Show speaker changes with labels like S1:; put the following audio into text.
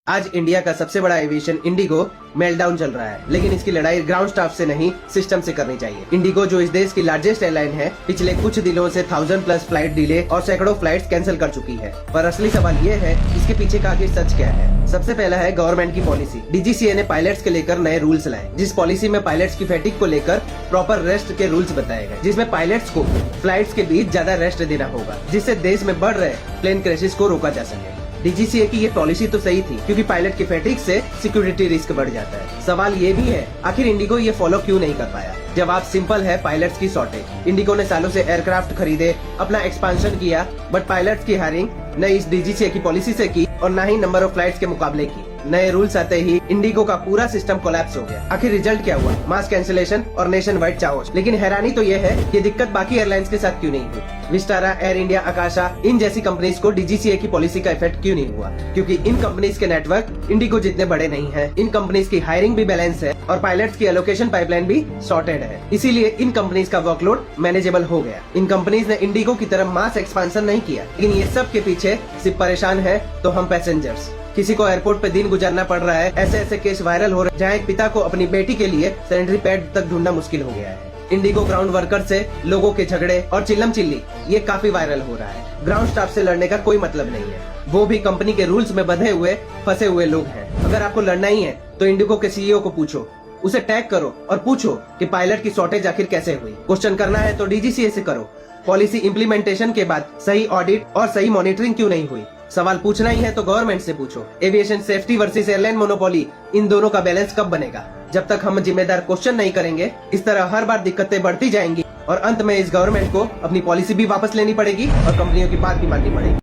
S1: आज इंडिया का सबसे बड़ा एविएशन इंडिगो मेल्टडाउन चल रहा है, लेकिन इसकी लड़ाई ग्राउंड स्टाफ से नहीं सिस्टम से करनी चाहिए। इंडिगो जो इस देश की लार्जेस्ट एयरलाइन है, पिछले कुछ दिनों से 1000+ फ्लाइट डिले और सैकड़ों फ्लाइट्स कैंसिल कर चुकी है। पर असली सवाल ये है, इसके पीछे का आखिर सच क्या है। सबसे पहला है गवर्नमेंट की पॉलिसी। डीजीसीए ने पायलट्स के लेकर नए रूल्स लाए, जिस पॉलिसी में पायलट्स की फैटिग को लेकर प्रॉपर रेस्ट के रूल्स बताए गए, जिसमें पायलट्स को फ्लाइट्स के बीच ज्यादा रेस्ट देना होगा, जिससे देश में बढ़ रहे प्लेन क्रैशेस को रोका जा सके। डीजीसीए की ये पॉलिसी तो सही थी, क्योंकि पायलट की फैटिग से सिक्योरिटी रिस्क बढ़ जाता है। सवाल ये भी है, आखिर इंडिगो ये फॉलो क्यों नहीं कर पाया। जवाब सिंपल है, पायलट्स की शॉर्टेज। इंडिगो ने सालों से एयरक्राफ्ट खरीदे, अपना एक्सपांशन किया, बट पायलट्स की हायरिंग न इस डीजीसीए की पॉलिसी से की और न ही नंबर ऑफ फ्लाइट्स के मुकाबले की। नए रूल्स आते ही इंडिगो का पूरा सिस्टम कोलैप्स हो गया। आखिर रिजल्ट क्या हुआ? मास कैंसिलेशन और नेशन वाइड चाओस। लेकिन हैरानी तो ये है कि दिक्कत बाकी एयरलाइंस के साथ क्यों नहीं हुई। विस्टारा, एयर इंडिया, आकाशा, इन जैसी कंपनीज को डीजीसीए की पॉलिसी का इफेक्ट क्यों नहीं हुआ? क्योंकि इन कंपनीज के नेटवर्क इंडिगो जितने बड़े नहीं हैं। इन कंपनीज की हायरिंग भी बैलेंस है और पायलट्स की एलोकेशन पाइपलाइन भी सॉर्टेड है। इसीलिए इन कंपनीज का वर्कलोड मैनेजेबल हो गया। इन कंपनीज ने इंडिगो की तरह मास एक्सपांशन नहीं किया। लेकिन ये सब के पीछे सिर्फ परेशान है तो हम पैसेंजर्स। किसी को एयरपोर्ट पे दिन गुजारना पड़ रहा है। ऐसे ऐसे केस वायरल हो रहे हैं जहाँ एक पिता को अपनी बेटी के लिए सैनिटरी पैड तक ढूंढना मुश्किल हो गया है। इंडिगो ग्राउंड वर्कर से लोगों के झगड़े और चिल्लम चिल्ली ये काफी वायरल हो रहा है। ग्राउंड स्टाफ से लड़ने का कोई मतलब नहीं है, वो भी कंपनी के रूल्स में बंधे हुए फंसे हुए लोग हैं। अगर आपको लड़ना ही है तो इंडिगो के सीईओ को पूछो, उसे टैग करो और पूछो कि पायलट की शॉर्टेज आखिर कैसे हुई। क्वेश्चन करना है तो डीजीसीए से करो। पॉलिसी इम्प्लीमेंटेशन के बाद सही ऑडिट और सही मॉनिटरिंग क्यों नहीं हुई? सवाल पूछना ही है तो गवर्नमेंट से पूछो। Aviation safety versus airline monopoly, इन दोनों का बैलेंस कब बनेगा? जब तक हम जिम्मेदार क्वेश्चन नहीं करेंगे, इस तरह हर बार दिक्कतें बढ़ती जाएंगी और अंत में इस गवर्नमेंट को अपनी पॉलिसी भी वापस लेनी पड़ेगी और कंपनियों की बात भी माननी पड़ेगी।